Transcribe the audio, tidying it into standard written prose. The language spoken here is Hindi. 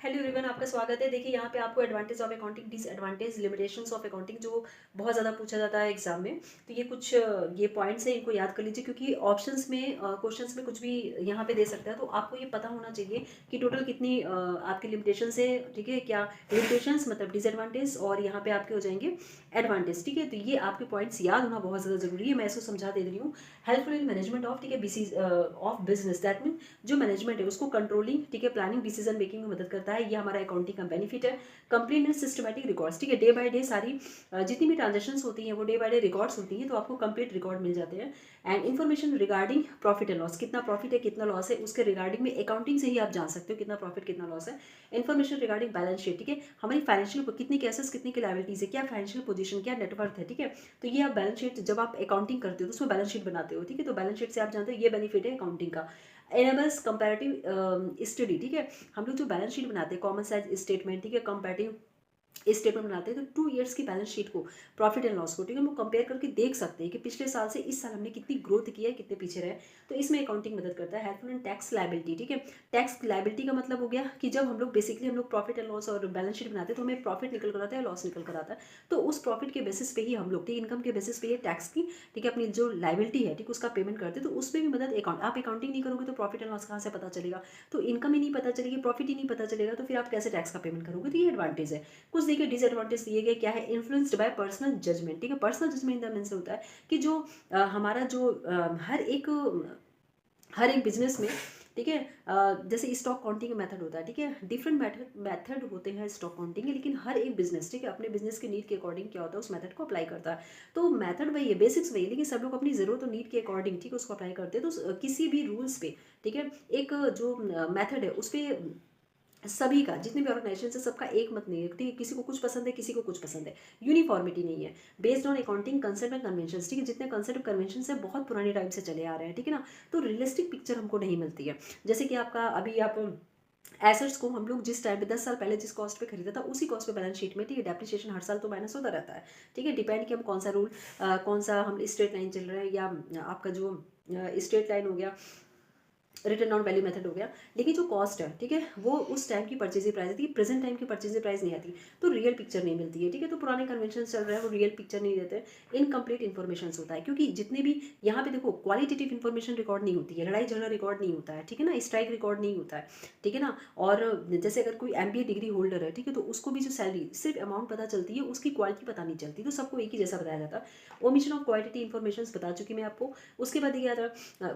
हेलो एवरीवन, आपका स्वागत है। देखिए यहाँ पे आपको advantage of accounting, disadvantage, limitations of accounting जो बहुत ज़्यादा पूछा जाता है एग्जाम में। तो ये कुछ ये पॉइंट्स हैं, इनको याद कर लीजिए क्योंकि ऑप्शंस में क्वेश्चंस में कुछ भी यहाँ पे दे सकता है। तो आपको ये पता होना चाहिए कि टोटल कितनी आपकी लिमिटेशंस है। ठीक है, क्या लिमिटेशंस मतलब डिसएडवांटेज और यहाँ पे आपके हो जाएंगे एडवांटेज। ठीक है, तो ये आपके पॉइंट्स याद होना बहुत ज़्यादा जरूरी है। मैं इसको समझा दे रही हूँ। हेल्पफुल इन मैनेजमेंट ऑफ, ठीक है, ऑफ बिजनेस। दैट मीन जो मैनेजमेंट है उसको कंट्रोलिंग, ठीक है, प्लानिंग, डिसीजन मेकिंग में मदद करता है। ये हमारा अकाउंटिंग का बेनिफिट है। कंप्लीट एंड सिस्टमैटिक रिकॉर्ड्स, ठीक है, डे बाय डे सारी जितनी भी ट्रांजेक्शंस होती हैं वो डे बाय डे रिकॉर्ड्स होती हैं, तो आपको कंप्लीट रिकॉर्ड मिल जाते हैं। And information regarding profit and loss, कितना प्रॉफिट है कितना लॉस है उसके रिगार्डिंग में अकाउंटिंग से ही आप जान सकते हो कितना प्रॉफिट कितना लॉस है। इन्फॉर्मेशन रिगार्डिंग बैलेंस शीट, ठीक है, हमारी फाइनेंशियल कितनी कैसेस कितनी की लायबिलिटीज है, क्या फाइनेंशियल पोजीशन, क्या नेटवर्थ है। ठीक है, तो ये आप बैलेंस शीट जब आप अकाउंटिंग करते हो तो उसमें बैलेंस शीट बनाते हो। ठीक है, तो बैलेंस शीट से आप जानते हो ये बेनिफिट है अकाउंटिंग का। एनेबल्स कंपैरेटिव स्टडी, ठीक है, हम लोग जो बैलेंस शीट बनाते हैं कॉमन साइज स्टेटमेंट, ठीक है, कंपैरेटिव स्टेटमेंट बनाते हैं, तो 2 ईयर्स की बैलेंस शीट को, प्रॉफिट एंड लॉस को, ठीक है, वो कंपेयर करके देख सकते हैं कि पिछले साल से इस साल हमने कितनी ग्रोथ की है, कितने पीछे रहे। तो इसमें अकाउंटिंग मदद करता है। हेल्पफुल इन टैक्स लायबिलिटी, ठीक है, टैक्स लायबिलिटी का मतलब हो गया कि जब हम लोग बेसिकली हम लोग प्रॉफिट एंड लॉस और बैलेंस शीट बनाते हैं तो हमें प्रॉफिट निकल कर आता है, लॉस निकल कर आता है। तो उस प्रॉफिट के बेसिस पे ही हम लोग, ठीक, इनकम के बेसिस पे ये टैक्स की, ठीक है, अपनी जो लायबिलिटी है, ठीक, उसका पेमेंट करते हैं। तो उसमें भी मदद अकाउंट, आप अकाउंटिंग नहीं करोगे तो प्रॉफिट एंड लॉस कहाँ से पता चलेगा। तो इनकम ही नहीं पता चलेगी, प्रॉफिट ही नहीं पता चलेगा, तो फिर आप कैसे टैक्स का पेमेंट करोगे। तो ये एडवांटेज है। कुछ देखिए डिसएडवांटेज दिए गए क्या है। इन्फ्लुएंस्ड बाय पर्सनल जजमेंट, ठीक है, personal judgement in the means होता है कि जो हमारा जो हर एक बिजनेस में, ठीक है, जैसे स्टॉक काउंटिंग मेथड होता है, ठीक है, डिफरेंट मेथड होते हैं स्टॉक काउंटिंग के, लेकिन हर एक बिजनेस, ठीक है, अपने बिजनेस के नीड के अकॉर्डिंग क्या होता है उस मेथड को अप्लाई करता है। तो मेथड वही है, बेसिक्स वही है, लेकिन सब लोग अपनी जरूरत और नीड के अकॉर्डिंग, ठीक है, उसको अप्लाई करते हैं। तो किसी भी रूल्स पे, ठीक है, एक जो मेथड है उस पर सभी का, जितने भी ऑर्गेनाइजेशन है सबका एक मत नहीं है, ठीक है, किसी को कुछ पसंद है किसी को कुछ पसंद है, यूनिफॉर्मिटी नहीं है। Based on accounting concept and convention, ठीक है, जितने कंसेप्ट कन्वेंशन है बहुत पुराने टाइम से चले आ रहे हैं, ठीक है ना। तो रियलिस्टिक पिक्चर हमको नहीं मिलती है। जैसे कि आपका अभी आप एसेट्स को हम लोग जिस टाइम पे 10 साल पहले जिस कॉस्ट पे खरीदा था उसी कॉस्ट पे बैलेंस शीट में, ठीक है, डेप्रिसिएशन हर साल तो माइनस होता रहता है। ठीक है, डिपेंड कि हम कौन सा रूल, कौन सा हम स्ट्रेट लाइन चल रहा है, या आपका जो स्ट्रेट लाइन हो गया, रिटर्न ऑन वैल्यू मेथड हो गया। लेकिन जो कॉस्ट है, ठीक है, वो उस टाइम की परचेजिंग प्राइस आती है, प्रेजेंट टाइम की परचेजिंग प्राइस नहीं आती, तो रियल पिक्चर नहीं मिलती है। ठीक है, तो पुराने कन्वेंशन चल रहे हैं वो रियल पिक्चर नहीं देते, इनकम्प्लीट इन्फॉर्मेशन होता है। क्योंकि जितने भी यहाँ पे देखो क्वालिटेटिव इन्फॉर्मेशन रिकॉर्ड नहीं होती है, लड़ाई झगड़ा रिकॉर्ड नहीं होता है, ठीक है ना, स्ट्राइक रिकॉर्ड नहीं होता है, ठीक है ना। और जैसे अगर कोई MBA डिग्री होल्डर है, ठीक है, तो उसको भी जो सैलरी सिर्फ अमाउंट पता चलती है, उसकी क्वालिटी पता नहीं चलती, तो सबको एक ही जैसा बताया जाता है। ओमिशन ऑफ क्वालिटी इन्फॉर्मेशन बता चुकी मैं आपको। उसके बाद क्या था,